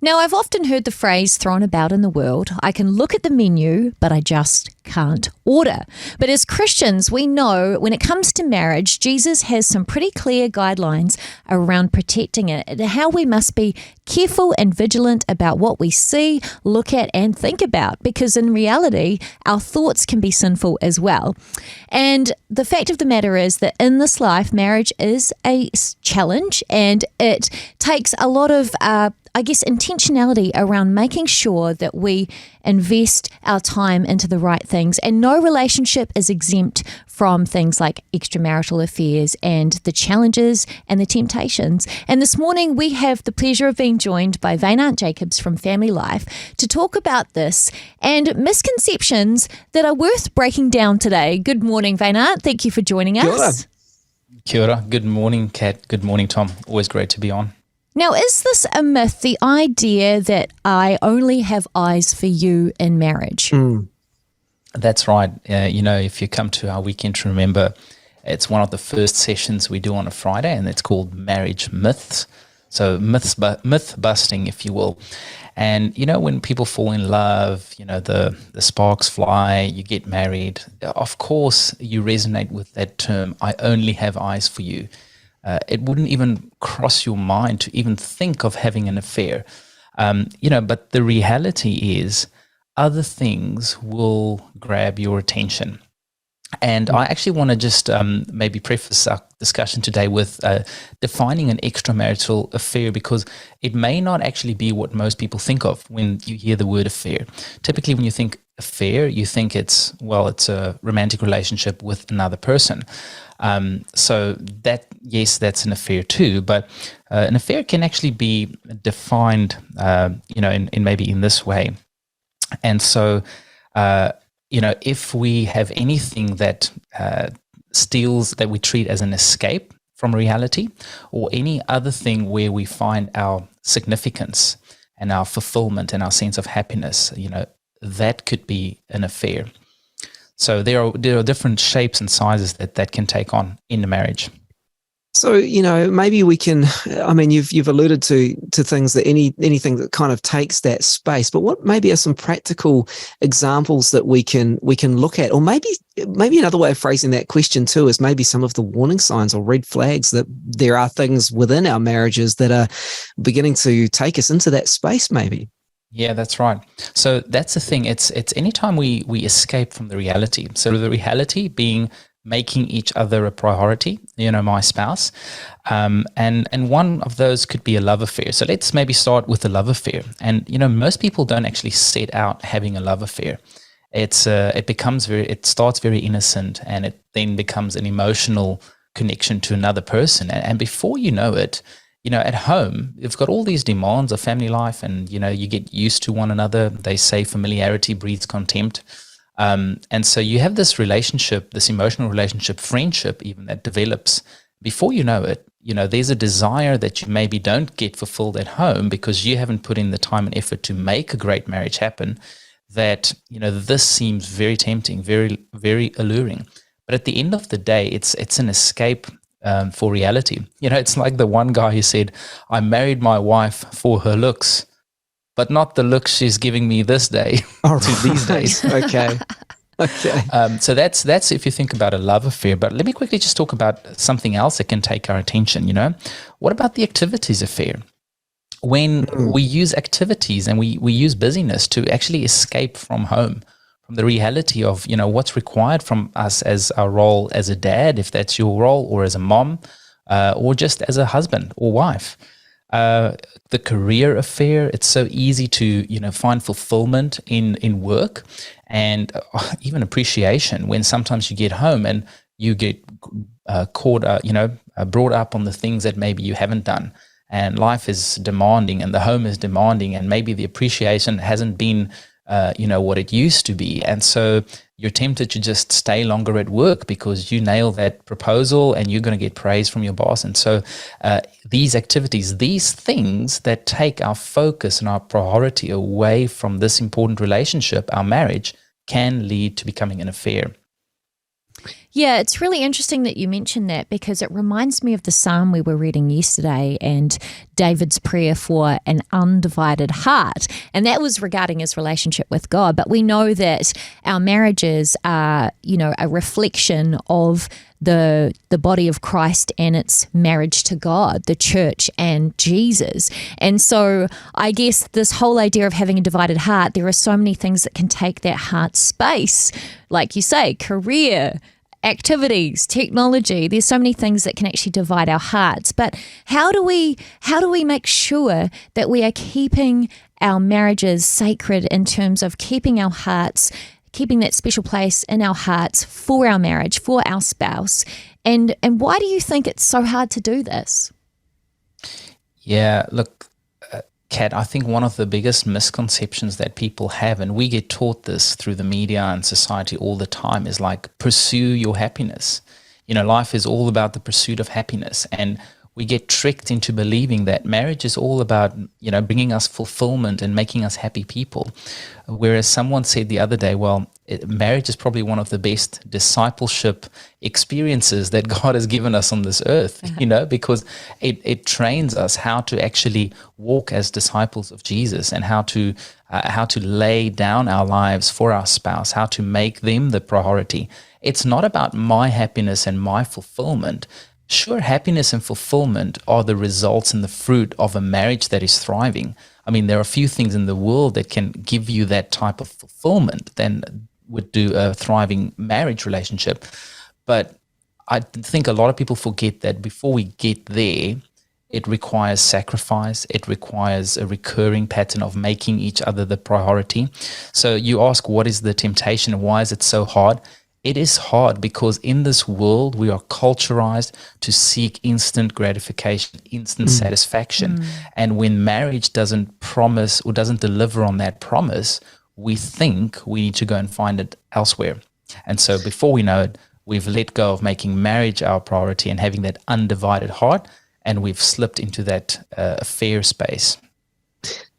Now, I've often heard the phrase thrown about in the world, I can look at the menu, but I just can't order. But as Christians, we know when it comes to marriage, Jesus has some pretty clear guidelines around protecting it and how we must be careful and vigilant about what we see, look at, and think about, because in reality, our thoughts can be sinful as well. And the fact of the matter is that in this life, marriage is a challenge, and it takes a lot of intentionality around making sure that we invest our time into the right things. And no relationship is exempt from things like extramarital affairs and the challenges and the temptations. And this morning we have the pleasure of being joined by Vigilant Jacobs from Family Life to talk about this and misconceptions that are worth breaking down today. Good morning, Vigilant. Thank you for joining us. Kia ora. Good morning, Kat. Good morning, Tom. Always great to be on. Now, is this a myth, the idea that I only have eyes for you in marriage? That's right. If you come to our weekend to remember, it's one of the first sessions we do on a Friday, and it's called Marriage Myths. So myth busting, if you will. And, when people fall in love, the sparks fly, you get married. Of course, you resonate with that term, I only have eyes for you. It wouldn't even cross your mind to even think of having an affair. But the reality is other things will grab your attention. And I actually want to just maybe preface our discussion today with defining an extramarital affair, because it may not actually be what most people think of when you hear the word affair. Typically, when you think affair, you think it's a romantic relationship with another person. So that's an affair too, but an affair can actually be defined, in maybe in this way. And so, if we have anything that steals, that we treat as an escape from reality, or any other thing where we find our significance and our fulfillment and our sense of happiness, that could be an affair. So there are different shapes and sizes that can take on in the marriage. So, maybe we can, you've alluded to things that anything that kind of takes that space, but what maybe are some practical examples that we can look at? Or maybe another way of phrasing that question too is maybe some of the warning signs or red flags that there are things within our marriages that are beginning to take us into that space maybe. Yeah, that's right. So that's the thing. It's anytime we escape from the reality. So the reality being making each other a priority, my spouse. And one of those could be a love affair. So let's maybe start with the love affair. And, most people don't actually set out having a love affair. It starts very innocent, and it then becomes an emotional connection to another person. And before you know it, at home, you've got all these demands of family life, and, you get used to one another. They say familiarity breeds contempt. And so you have this relationship, this emotional relationship, friendship even, that develops. Before you know it, there's a desire that you maybe don't get fulfilled at home because you haven't put in the time and effort to make a great marriage happen, that, this seems very tempting, very, very alluring. But at the end of the day, it's an escape for reality. It's like the one guy who said, I married my wife for her looks, but not the looks she's giving me this day to these days. Okay. So that's if you think about a love affair. But let me quickly just talk about something else that can take our attention. What about the activities affair? When we use activities and we use busyness to actually escape from home, from the reality of, what's required from us as our role as a dad, if that's your role, or as a mom, or just as a husband or wife. The career affair, it's so easy to, find fulfillment in work and even appreciation when sometimes you get home and you get brought up on the things that maybe you haven't done. And life is demanding and the home is demanding, and maybe the appreciation hasn't been what it used to be. And so you're tempted to just stay longer at work because you nail that proposal and you're going to get praise from your boss. And so these activities, these things that take our focus and our priority away from this important relationship, our marriage, can lead to becoming an affair. Yeah, it's really interesting that you mentioned that, because it reminds me of the psalm we were reading yesterday and David's prayer for an undivided heart. And that was regarding his relationship with God. But we know that our marriages are, a reflection of the body of Christ and its marriage to God, the church and Jesus. And so I guess this whole idea of having a divided heart, there are so many things that can take that heart space. Like you say, career, activities, technology. There's so many things that can actually divide our hearts. But how do we make sure that we are keeping our marriages sacred in terms of keeping our hearts, keeping that special place in our hearts for our marriage, for our spouse? And why do you think it's so hard to do this? Yeah, look, Kat, I think one of the biggest misconceptions that people have, and we get taught this through the media and society all the time, is like, pursue your happiness. Life is all about the pursuit of happiness. And we get tricked into believing that marriage is all about, bringing us fulfillment and making us happy people. Whereas someone said the other day, marriage is probably one of the best discipleship experiences that God has given us on this earth, because it trains us how to actually walk as disciples of Jesus, and how to lay down our lives for our spouse, how to make them the priority. It's not about my happiness and my fulfillment. Sure, happiness and fulfillment are the results and the fruit of a marriage that is thriving. I mean, there are a few things in the world that can give you that type of fulfillment than would do a thriving marriage relationship. But I think a lot of people forget that before we get there, it requires sacrifice. It requires a recurring pattern of making each other the priority. So you ask, what is the temptation and why is it so hard? It is hard because in this world, we are culturized to seek instant gratification, instant satisfaction. And when marriage doesn't promise or doesn't deliver on that promise, we think we need to go and find it elsewhere. And so before we know it, we've let go of making marriage our priority and having that undivided heart, and we've slipped into that affair space.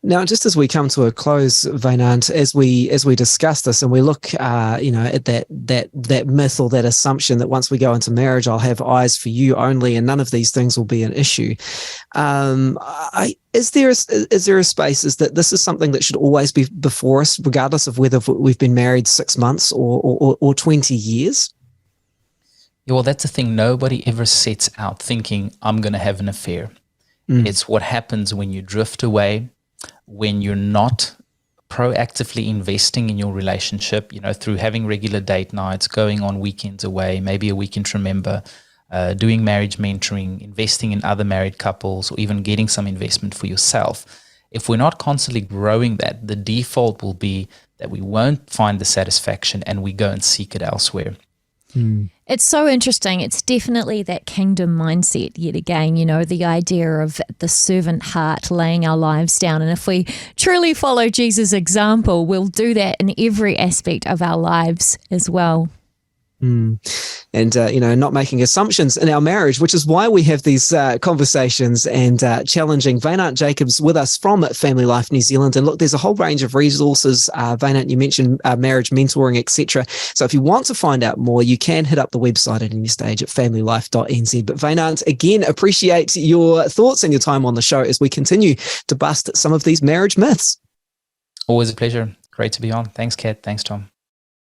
Now, just as we come to a close, Vainant, as we discuss this and we look, at that myth or that assumption that once we go into marriage, I'll have eyes for you only, and none of these things will be an issue. Is there a space? Is that this is something that should always be before us, regardless of whether we've been married 6 months or 20 years? Yeah, well, that's the thing. Nobody ever sets out thinking, I'm going to have an affair. It's what happens when you drift away, when you're not proactively investing in your relationship, through having regular date nights, going on weekends away, maybe a weekend to remember, doing marriage mentoring, investing in other married couples, or even getting some investment for yourself. If we're not constantly growing that, the default will be that we won't find the satisfaction and we go and seek it elsewhere. It's so interesting. It's definitely that kingdom mindset yet again, the idea of the servant heart laying our lives down. And if we truly follow Jesus' example, we'll do that in every aspect of our lives as well. And, not making assumptions in our marriage, which is why we have these conversations and challenging. Vainant Jacobs with us from Family Life New Zealand. And look, there's a whole range of resources. Vainant, you mentioned marriage mentoring, etc. So if you want to find out more, you can hit up the website at any stage at familylife.nz. But Vainant, again, appreciate your thoughts and your time on the show as we continue to bust some of these marriage myths. Always a pleasure. Great to be on. Thanks, Kat. Thanks, Tom.